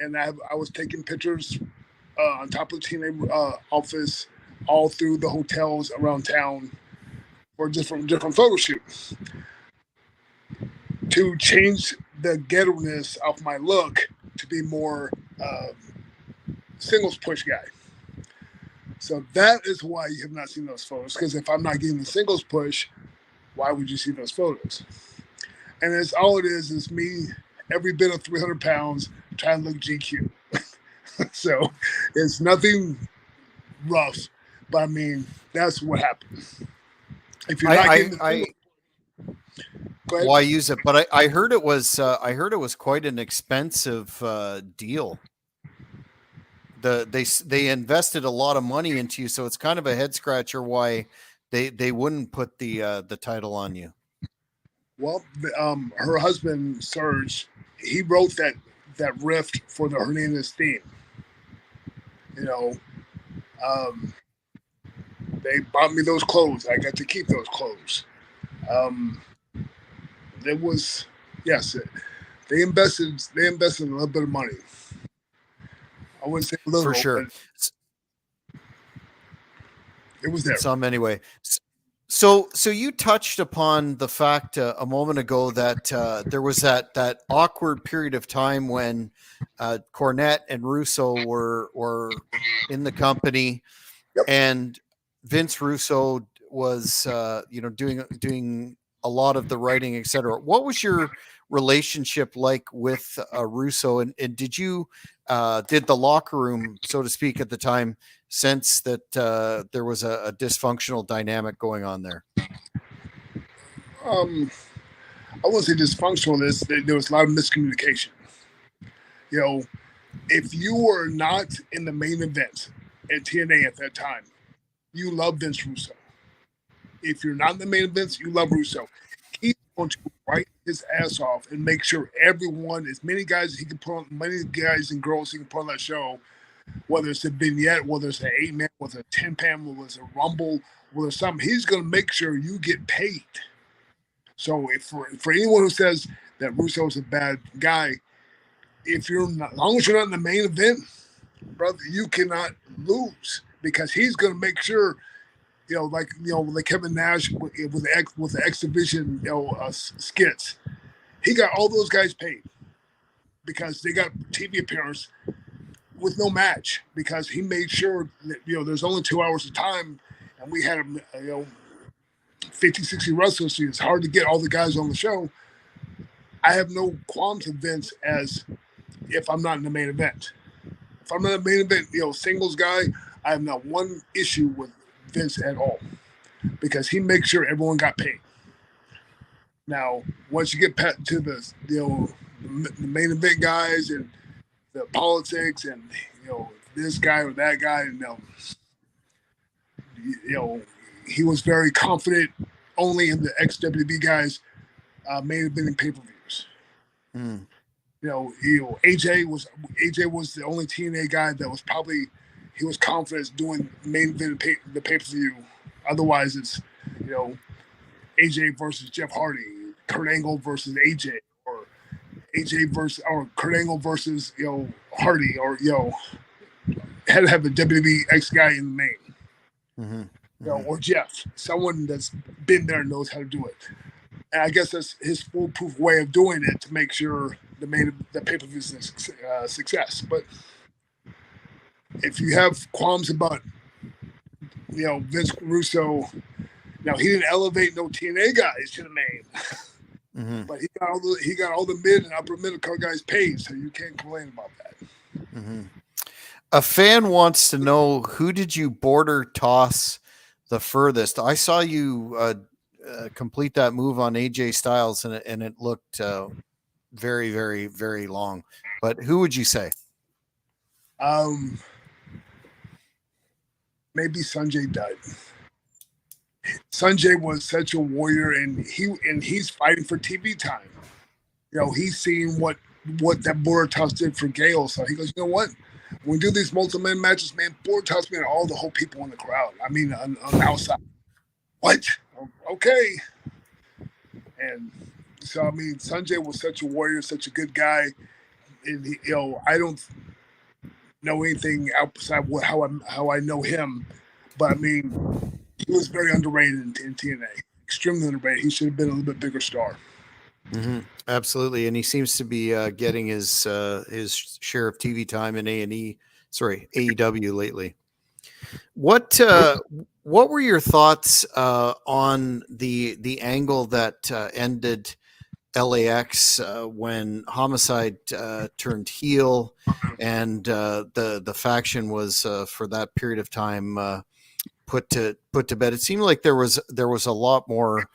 Speaker 2: And I was taking pictures on top of the TNA office, all through the hotels around town for different photo shoots to change the ghetto-ness of my look to be more singles push guy. So that is why you have not seen those photos. Because if I'm not getting the singles push, why would you see those photos? And it's all it is me, every bit of 300 pounds, trying to look GQ. So it's nothing rough, but I mean, that's what happens. If you're not getting the
Speaker 1: why use it? But I heard it was quite an expensive deal. They invested a lot of money into you, so it's kind of a head scratcher why they wouldn't put the title on you.
Speaker 2: Well, her husband Serge, he wrote that riff for the Hernandez theme. They bought me those clothes. I got to keep those clothes. There was, yes, they invested a little bit of money. I wouldn't say a little,
Speaker 1: for sure.
Speaker 2: It was there.
Speaker 1: Some anyway. So you touched upon the fact a moment ago that there was that awkward period of time when Cornette and Russo were in the company,
Speaker 2: yep.
Speaker 1: And Vince Russo was doing a lot of the writing, etc. What was your relationship like with Russo, and did you did the locker room, so to speak, at the time sense that there was a dysfunctional dynamic going on there?
Speaker 2: I wouldn't say dysfunctional. There was a lot of miscommunication. If you were not in the main event at TNA at that time, you love Vince Russo. If you're not in the main events, you love Russo. He's going to write his ass off and make sure everyone, as many guys as he can put on, many guys and girls he can put on that show, whether it's a vignette, whether it's an 8-man, whether it's a 10-pan, whether it's a rumble, whether it's something, he's going to make sure you get paid. So if for anyone who says that Russo is a bad guy, if you're not, as long as you're not in the main event, brother, you cannot lose because he's going to make sure, like Kevin Nash with the X Division, skits. He got all those guys paid because they got TV appearance with no match because he made sure that there's only 2 hours of time, and we had 50, 60 wrestlers. So it's hard to get all the guys on the show. I have no qualms with Vince as if I'm not in the main event. If I'm not in the main event, singles guy, I have not one issue with Vince at all because he makes sure everyone got paid. Now, once you get to the main event guys and the politics and this guy or that guy, and he was very confident only in the XWB guys main eventing pay-per-views.
Speaker 1: Mm.
Speaker 2: AJ was the only TNA guy that was he was confident doing main event the pay-per-view. Otherwise, it's AJ versus Jeff Hardy, Kurt Angle versus AJ, or AJ versus or Kurt Angle versus Hardy, or had to have a WWE X guy in the main.
Speaker 1: Mm-hmm.
Speaker 2: Or Jeff, someone that's been there and knows how to do it. And I guess that's his foolproof way of doing it to make sure the pay-per-view is a success. But if you have qualms about Vince Russo, now he didn't elevate no TNA guys to the main,
Speaker 1: mm-hmm.
Speaker 2: but he got all the mid and upper middle card guys paid, so you can't complain about that.
Speaker 1: Mm-hmm. A fan wants to know, who did you border toss the furthest? I saw you complete that move on AJ Styles, and it looked very, very, very long. But who would you say?
Speaker 2: Maybe Sanjay Dutt. Sanjay was such a warrior, and he's fighting for TV time. He's seeing what that border toss did for Gale, so he goes, you know what? When we do these multi-man matches, man, border toss me and all the whole people in the crowd. I mean, on the outside. What? Okay. And so, I mean, Sanjay was such a warrior, such a good guy. And I don't know anything outside how I know him, but I mean, he was very underrated in TNA. Extremely underrated. He should have been a little bit bigger star.
Speaker 1: Mm-hmm. Absolutely, and he seems to be getting his share of TV time in AEW lately. What were your thoughts on the angle that ended LAX when Homicide turned heel, and the faction was for that period of time put to bed? It seemed like there was a lot more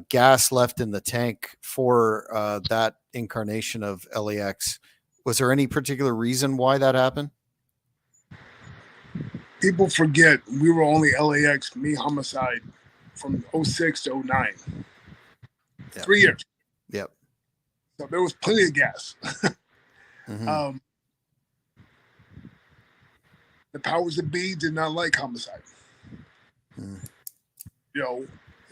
Speaker 1: gas left in the tank for that incarnation of LAX. Was there any particular reason why that happened?
Speaker 2: People forget we were only LAX, me, Homicide, from 06 to 09. Yep. 3 years.
Speaker 1: Yep.
Speaker 2: So there was plenty of gas.
Speaker 1: Mm-hmm.
Speaker 2: The powers that be did not like Homicide.
Speaker 1: Mm.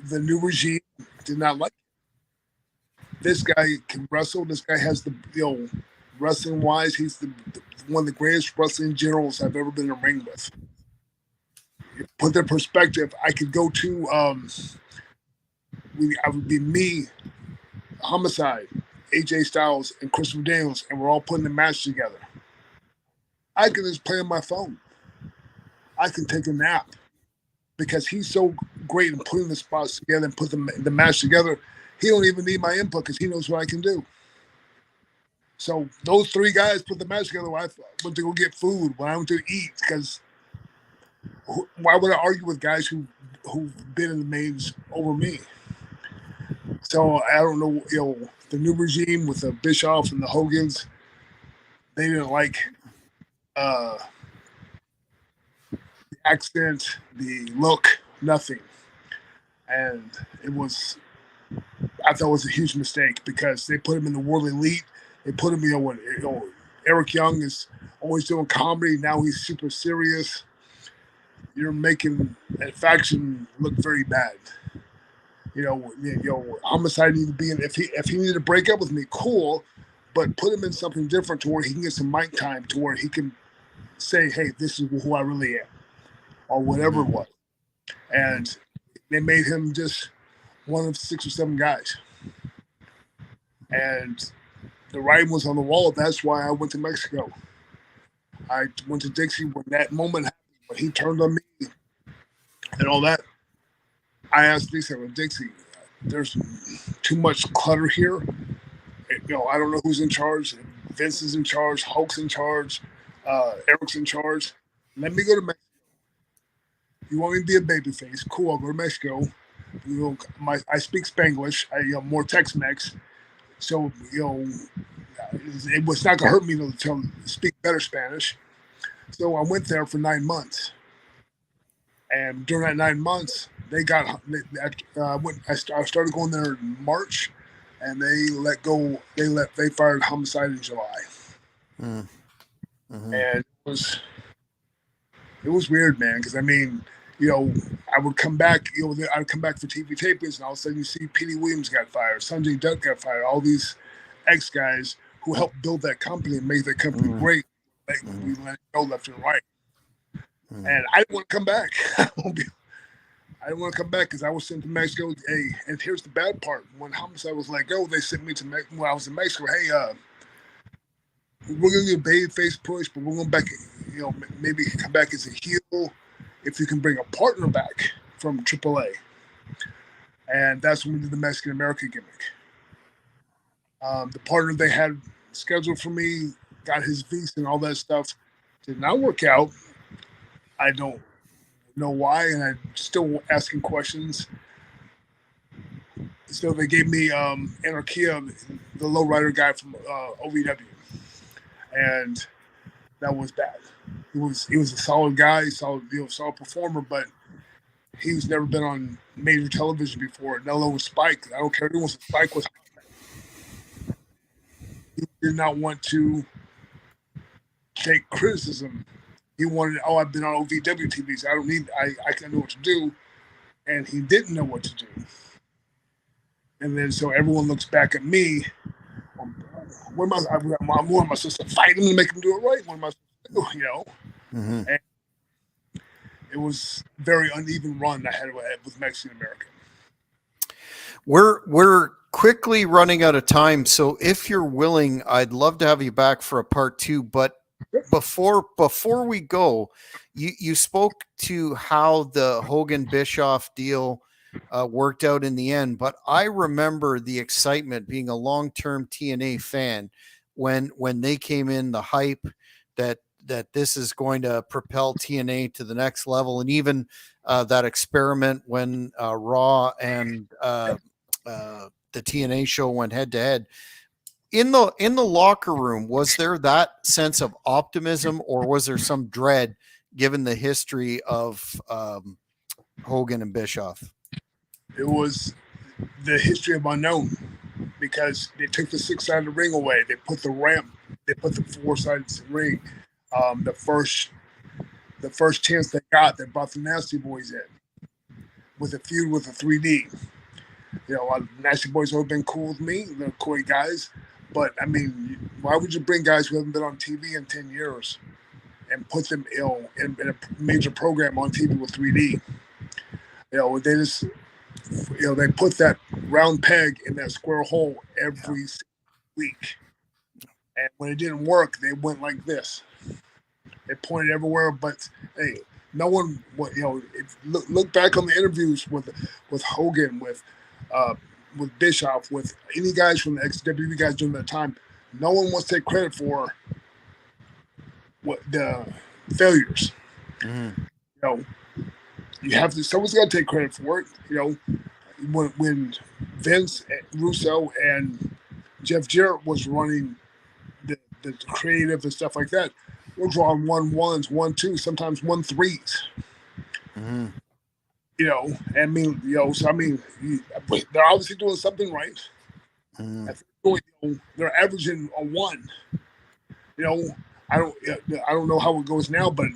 Speaker 2: The new regime did not like it. This guy can wrestle. This guy has the, wrestling wise, he's the one of the greatest wrestling generals I've ever been in a ring with. Put that in perspective, I could go to, I would be me, Homicide, AJ Styles, and Christopher Daniels, and we're all putting the match together. I can just play on my phone. I can take a nap because he's so great in putting the spots together and put the match together. He don't even need my input because he knows what I can do. So those three guys put the match together when I went to go get food, when I went to eat, because why would I argue with guys who've been in the mains over me? So I don't know, the new regime with the Bischoff and the Hogans, they didn't like the accent, the look, nothing. and I thought it was a huge mistake because they put him in the world elite. They put him, Eric Young is always doing comedy. Now he's super serious. You're making that faction look very bad. Homicide needed to be in. If he needed to break up with me, cool, but put him in something different to where he can get some mic time, to where he can say, "Hey, this is who I really am," or whatever it was. And they made him just one of 6 or 7 guys. And the writing was on the wall. That's why I went to Mexico. I went to Dixie when that moment happened, when he turned on me and all that. I asked Dixie, Dixie, there's too much clutter here. I don't know who's in charge. Vince is in charge. Hulk's in charge. Eric's in charge. Let me go to Mexico. You want me to be a babyface? Cool, I'll go to Mexico. I speak Spanglish. More Tex-Mex. So, it was not going to hurt me to speak better Spanish. So I went there for 9 months. And during that 9 months, I started going there in March, and they fired Homicide in July. Mm-hmm. And it was weird, man, because I would come back, I'd come back for TV tapings, and all of a sudden you see Petey Williams got fired, Sanjay Dutt got fired, all these ex-guys who helped build that company and make that company great. We let it go left and right. And I didn't want to come back. I didn't want to come back because I was sent to Mexico. Hey, and here's the bad part. When Homicide was let go, they sent me to Mexico. When I was in Mexico, hey, we're going to get a babyface push, but we're going back, maybe come back as a heel if you can bring a partner back from AAA. And that's when we did the Mexican American gimmick. The partner they had scheduled for me got his visa and all that stuff. Did not work out. I don't know why, and I'm still asking questions. So they gave me Anarchia, the lowrider guy from OVW, and that was bad. He was a solid guy, solid performer, but he's never been on major television before. Nello was Spike. I don't care who was Spike was. He did not want to take criticism. He wanted, I've been on OVW TV, so I can know what to do. And he didn't know what to do. And then so everyone looks back at me. What am I supposed to fight him and make him do it right? What am I supposed to do, Mm-hmm. And it was a very uneven run I had with Mexican American.
Speaker 1: We're quickly running out of time. So if you're willing, I'd love to have you back for a part 2, but before we go, you spoke to how the Hogan Bischoff deal worked out in the end, but I remember the excitement being a long-term TNA fan when they came in, the hype that this is going to propel TNA to the next level, and even that experiment when Raw and the TNA show went head to head. In the locker room, was there that sense of optimism, or was there some dread given the history of Hogan and Bischoff?
Speaker 2: It was the history of unknown, because they took the 6-sided ring away. They put the ramp. They put the 4-sided ring. The first chance they got, they brought the Nasty Boys in with a feud with the 3D. Nasty Boys have been cool with me. They're cool guys. But, why would you bring guys who haven't been on TV in 10 years and put them in a major program on TV with 3D? They just, they put that round peg in that square hole every week. And when it didn't work, they went like this. They pointed everywhere, but, hey, no one, look back on the interviews with Hogan, with Bischoff, with any guys from the ex-WWE guys during that time. No one wants to take credit for what the failures. Mm-hmm. You have to. Someone's got to take credit for it. When Vince Russo and Jeff Jarrett was running the creative and stuff like that, we're drawing 1-1s, 1-2s, sometimes 1-3s. Mm-hmm. I mean, so I mean, they're obviously doing something right.
Speaker 1: Mm.
Speaker 2: They're averaging a 1. You know, I don't know how it goes now, but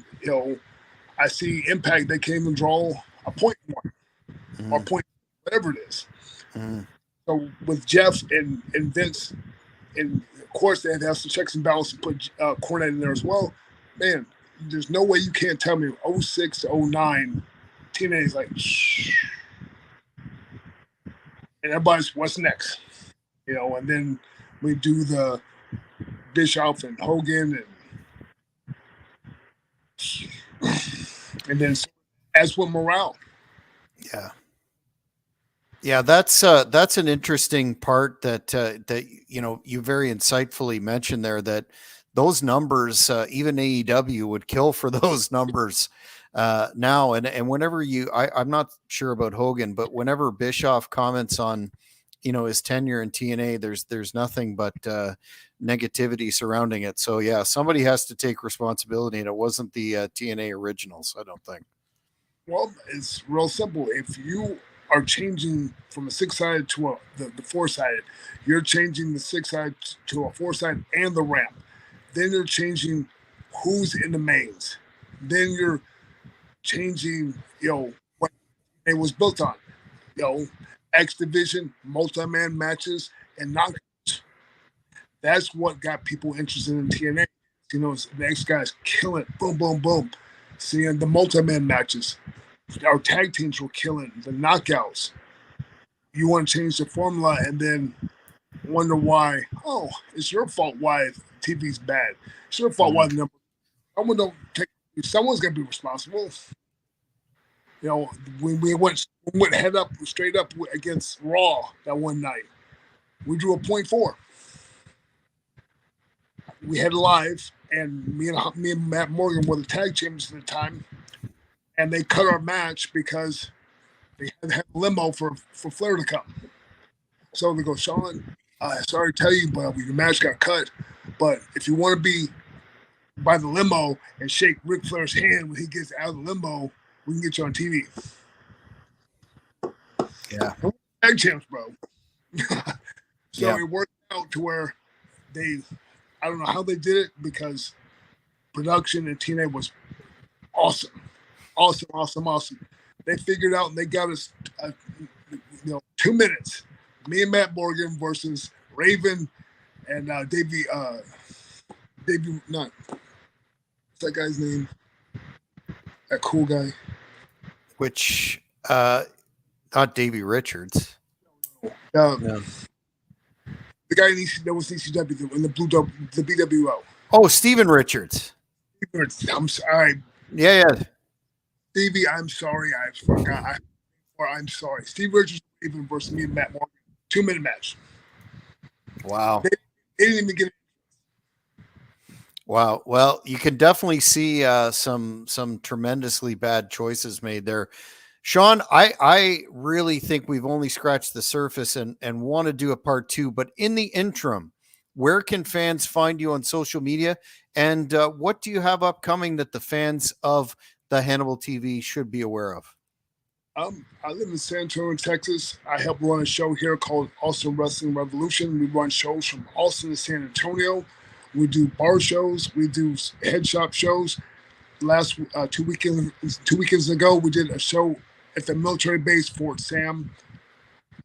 Speaker 2: I see Impact. They can't even draw a point one or
Speaker 1: Mm.
Speaker 2: point whatever it is.
Speaker 1: Mm.
Speaker 2: So with Jeff and Vince, and of course they have some checks and balances and put Cornette in there as well. Man, there's no way you can't tell me 06 to 09 TNA is like, shh. And everybody's what's next, and then we do the Bischoff and Hogan and then as with morale.
Speaker 1: Yeah. Yeah, that's an interesting part that you very insightfully mentioned there, that those numbers, even AEW would kill for those numbers now. And whenever I'm not sure about Hogan, but whenever Bischoff comments on his tenure in TNA, there's nothing but negativity surrounding it. So yeah, somebody has to take responsibility, and it wasn't the TNA originals, I don't think.
Speaker 2: Well, it's real simple. If you are changing from a 6-sided to the 4-sided, you're changing the 6-sided to a 4-sided and the ramp. Then you're changing who's in the mains. Then you're changing, what it was built on. X division, multi-man matches, and knockouts. That's what got people interested in TNA. The X guys killing, boom, boom, boom. Seeing the multi-man matches. Our tag teams were killing the knockouts. You want to change the formula and then wonder why. Oh, it's your fault why TV's bad. It's your fault why the number. Someone don't take. Someone's gonna be responsible. We went head up straight up against Raw that one night. We drew a .4. We had live, and me and Matt Morgan were the tag champions at the time, and they cut our match because they had a limo for Flair to come. So they go, Shawn, sorry to tell you, but your match got cut. But if you want to be by the limo and shake Ric Flair's hand when he gets out of the limo, we can get you on TV.
Speaker 1: Yeah.
Speaker 2: Tag champs, bro. So
Speaker 1: Yeah.
Speaker 2: it worked out to where I don't know how they did it, because production in TNA was awesome. Awesome. They figured out and they got us, 2 minutes. Me and Matt Morgan versus Raven and Davey, not, what's that guy's name? That cool guy.
Speaker 1: Which, not Davey Richards.
Speaker 2: No. The guy that was ECW in the the BWO.
Speaker 1: Oh, Steven Richards.
Speaker 2: I'm sorry.
Speaker 1: Yeah.
Speaker 2: Stevie, I'm sorry. I forgot. I'm sorry. Steve Richards even versus me and Matt Morgan. 2-minute match.
Speaker 1: Wow.
Speaker 2: They didn't even get it.
Speaker 1: Wow. Well, you can definitely see some tremendously bad choices made there. Shawn, I really think we've only scratched the surface and want to do a part 2. But in the interim, where can fans find you on social media? And what do you have upcoming that the fans of the Hannibal TV should be aware of?
Speaker 2: I live in San Antonio, Texas. I help run a show here called Austin Wrestling Revolution. We run shows from Austin to San Antonio. We do bar shows. We do head shop shows. Last 2 weekends ago, we did a show at the military base, Fort Sam.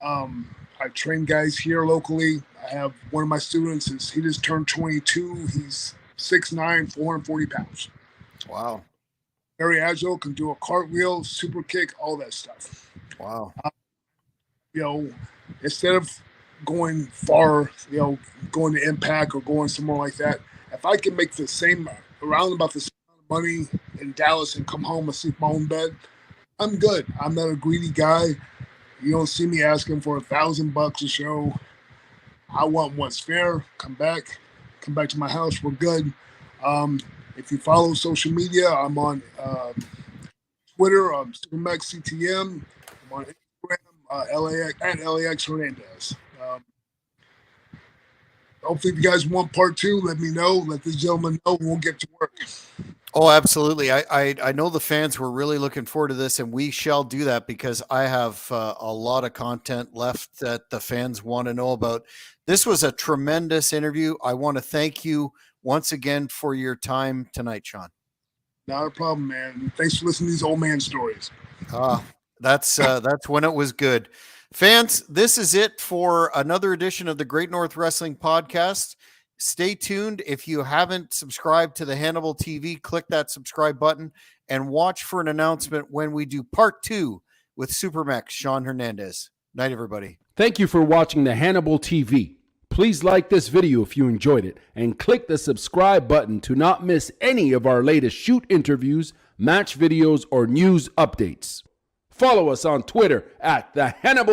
Speaker 2: I train guys here locally. I have one of my students, he just turned 22. He's 6'9", 440 pounds.
Speaker 1: Wow.
Speaker 2: Very agile, can do a cartwheel, super kick, all that stuff.
Speaker 1: Wow.
Speaker 2: Instead of going far, going to Impact or going somewhere like that, if I can make around about the same amount of money in Dallas and come home and sleep in my own bed, I'm good. I'm not a greedy guy. You don't see me asking for $1,000 a show. I want what's fair. Come back to my house. We're good. If you follow social media, I'm on Twitter. I'm Supermax CTM. I'm on Instagram, at LAX Hernandez. Hopefully, if you guys want part 2, let me know. Let this gentleman know. We'll get to work.
Speaker 1: Oh, absolutely. I know the fans were really looking forward to this, and we shall do that because I have a lot of content left that the fans want to know about. This was a tremendous interview. I want to thank you once again for your time tonight, Shawn.
Speaker 2: Not a problem, man. Thanks for listening to these old man stories.
Speaker 1: That's when it was good. Fans, this is it for another edition of the Great North Wrestling Podcast. Stay tuned. If you haven't subscribed to the Hannibal TV, click that subscribe button and watch for an announcement when we do part 2 with Supermax Shawn Hernandez. Night, everybody.
Speaker 3: Thank you for watching the Hannibal TV. Please like this video if you enjoyed it and click the subscribe button to not miss any of our latest shoot interviews, match videos, or news updates. Follow us on Twitter at the Hannibal